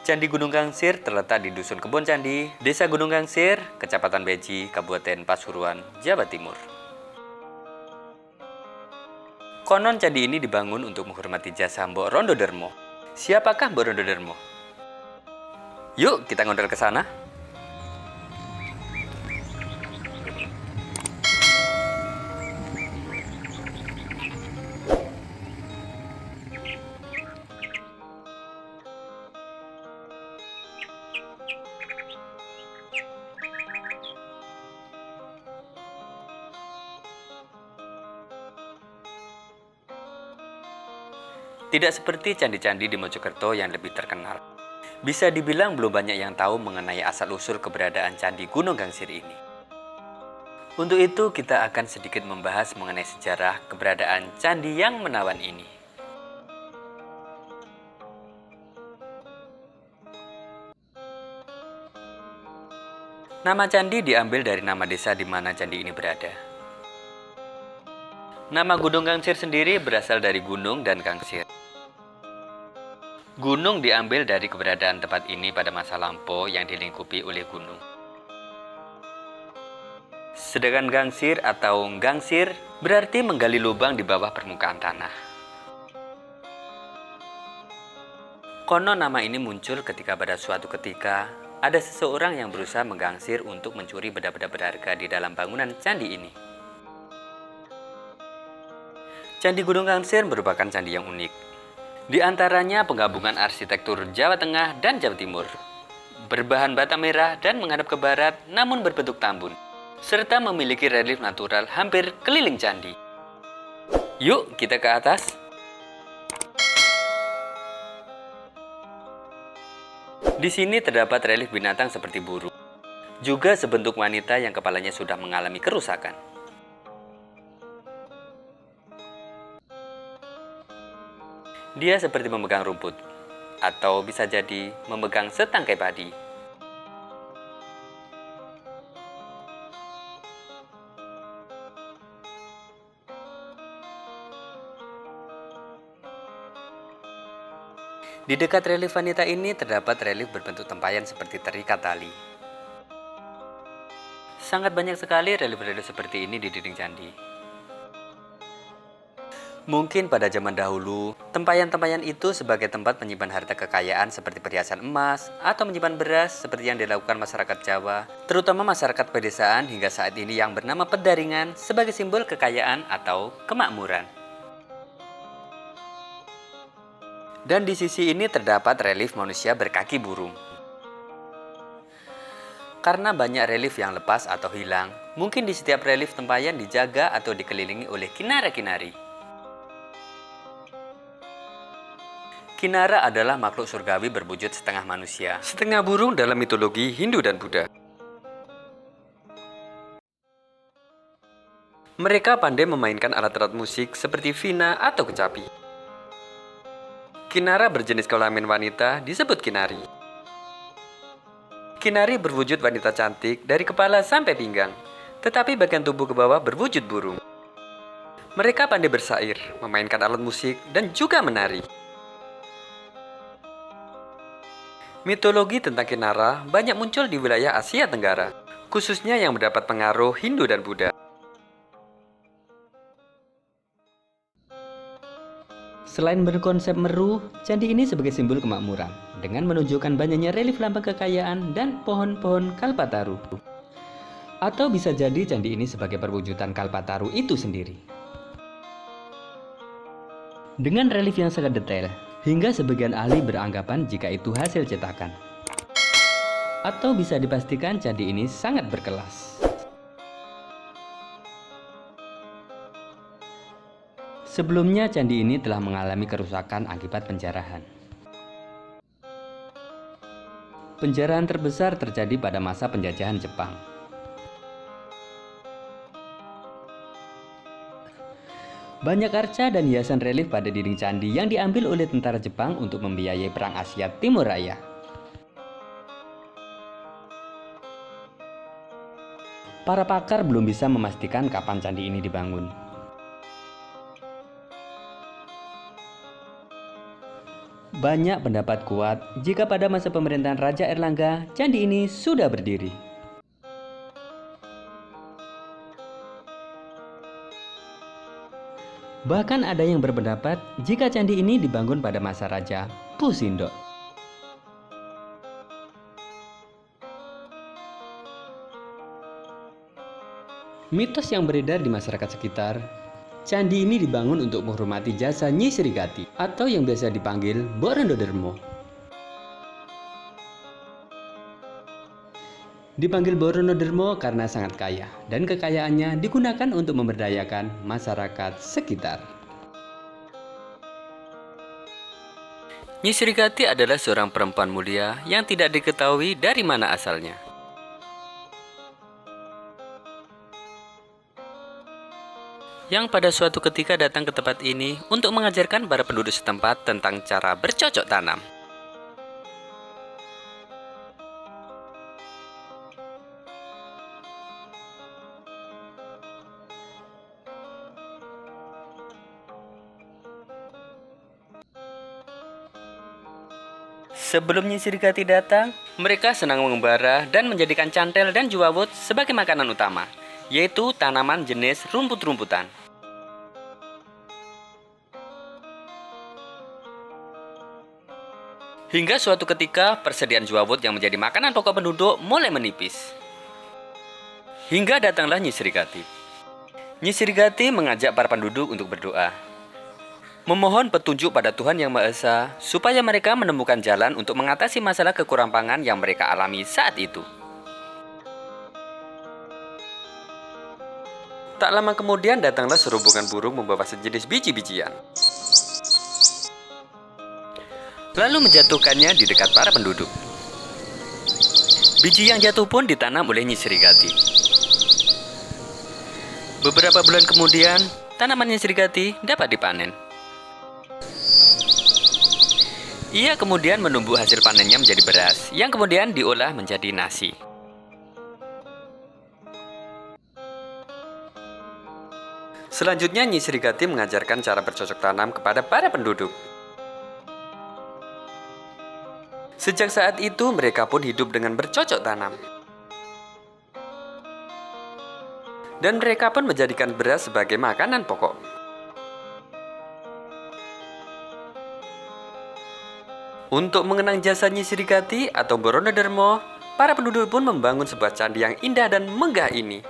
Candi Gunung Gangsir terletak di Dusun Kebon Candi, Desa Gunung Gangsir, Kecamatan Beji, Kabupaten Pasuruan, Jawa Timur. Konon candi ini dibangun untuk menghormati jasa Mbok Rondo Dermo. Siapakah Mbok Rondo Dermo? Yuk kita ngondel ke sana. Tidak seperti candi-candi di Mojokerto yang lebih terkenal. Bisa dibilang belum banyak yang tahu mengenai asal-usul keberadaan Candi Gunung Gangsir ini. Untuk itu kita akan sedikit membahas mengenai sejarah keberadaan candi yang menawan ini. Nama candi diambil dari nama desa di mana candi ini berada. Nama Gunung Gangsir sendiri berasal dari gunung dan gangsir. Gunung diambil dari keberadaan tempat ini pada masa lampau yang dilingkupi oleh gunung. Sedangkan gangsir atau gangsir berarti menggali lubang di bawah permukaan tanah. Konon nama ini muncul ketika pada suatu ketika ada seseorang yang berusaha menggangsir untuk mencuri benda-benda berharga di dalam bangunan candi ini. Candi Gunung Gangsir merupakan candi yang unik. Di antaranya penggabungan arsitektur Jawa Tengah dan Jawa Timur. Berbahan bata merah dan menghadap ke barat namun berbentuk tambun. Serta memiliki relief natural hampir keliling candi. Yuk kita ke atas. Di sini terdapat relief binatang seperti burung. Juga sebentuk wanita yang kepalanya sudah mengalami kerusakan. Dia seperti memegang rumput, atau bisa jadi memegang setangkai padi. Di dekat relief wanita ini terdapat relief berbentuk tempayan seperti terikat tali. Sangat banyak sekali relief-relief seperti ini di dinding candi. Mungkin pada zaman dahulu, tempayan-tempayan itu sebagai tempat menyimpan harta kekayaan seperti perhiasan emas atau menyimpan beras seperti yang dilakukan masyarakat Jawa, terutama masyarakat pedesaan hingga saat ini yang bernama Pedaringan sebagai simbol kekayaan atau kemakmuran. Dan di sisi ini terdapat relief manusia berkaki burung. Karena banyak relief yang lepas atau hilang, mungkin di setiap relief tempayan dijaga atau dikelilingi oleh kinara-kinari. Kinara adalah makhluk surgawi berwujud setengah manusia, setengah burung dalam mitologi Hindu dan Buddha. Mereka pandai memainkan alat-alat musik seperti vina atau kecapi. Kinara berjenis kelamin wanita disebut kinari. Kinari berwujud wanita cantik dari kepala sampai pinggang, tetapi bagian tubuh ke bawah berwujud burung. Mereka pandai bersair, memainkan alat musik, dan juga menari. Mitologi tentang Kinara banyak muncul di wilayah Asia Tenggara, khususnya yang mendapat pengaruh Hindu dan Buddha. Selain berkonsep meru, candi ini sebagai simbol kemakmuran, dengan menunjukkan banyaknya relief lambang kekayaan dan pohon-pohon kalpataru. Atau bisa jadi candi ini sebagai perwujudan kalpataru itu sendiri. Dengan relief yang sangat detail, hingga sebagian ahli beranggapan jika itu hasil cetakan. Atau bisa dipastikan candi ini sangat berkelas. Sebelumnya candi ini telah mengalami kerusakan akibat penjarahan. Penjarahan terbesar terjadi pada masa penjajahan Jepang. Banyak arca dan hiasan relief pada dinding candi yang diambil oleh tentara Jepang untuk membiayai Perang Asia Timur Raya. Para pakar belum bisa memastikan kapan candi ini dibangun. Banyak pendapat kuat jika pada masa pemerintahan Raja Erlangga, candi ini sudah berdiri. Bahkan ada yang berpendapat jika candi ini dibangun pada masa Raja Pusindok. Mitos yang beredar di masyarakat sekitar, candi ini dibangun untuk menghormati jasa Nyi Srikati atau yang biasa dipanggil Boronodermo. Dipanggil Boronodermo karena sangat kaya dan kekayaannya digunakan untuk memberdayakan masyarakat sekitar. Nyi Srikati adalah seorang perempuan mulia yang tidak diketahui dari mana asalnya. Yang pada suatu ketika datang ke tempat ini untuk mengajarkan para penduduk setempat tentang cara bercocok tanam. Sebelum Nyi Srikati datang, mereka senang mengembara dan menjadikan cantel dan juawut sebagai makanan utama, yaitu tanaman jenis rumput-rumputan. Hingga suatu ketika, persediaan juawut yang menjadi makanan pokok penduduk mulai menipis. Hingga datanglah Nyi Srikati. Nyi Srikati mengajak para penduduk untuk berdoa, memohon petunjuk pada Tuhan Yang Maha Esa supaya mereka menemukan jalan untuk mengatasi masalah kekurangan pangan yang mereka alami saat itu. Tak lama kemudian datanglah serombongan burung membawa sejenis biji-bijian, lalu menjatuhkannya di dekat para penduduk. Biji yang jatuh pun ditanam oleh Nyi Srikati. Beberapa bulan kemudian, tanaman Nyi Srikati dapat dipanen. Ia kemudian menumbuh hasil panennya menjadi beras, yang kemudian diolah menjadi nasi. Selanjutnya Nyi Srikati mengajarkan cara bercocok tanam kepada para penduduk. Sejak saat itu mereka pun hidup dengan bercocok tanam. Dan mereka pun menjadikan beras sebagai makanan pokok. Untuk mengenang jasa Nyi Srikati atau Boronodermo, para penduduk pun membangun sebuah candi yang indah dan megah ini.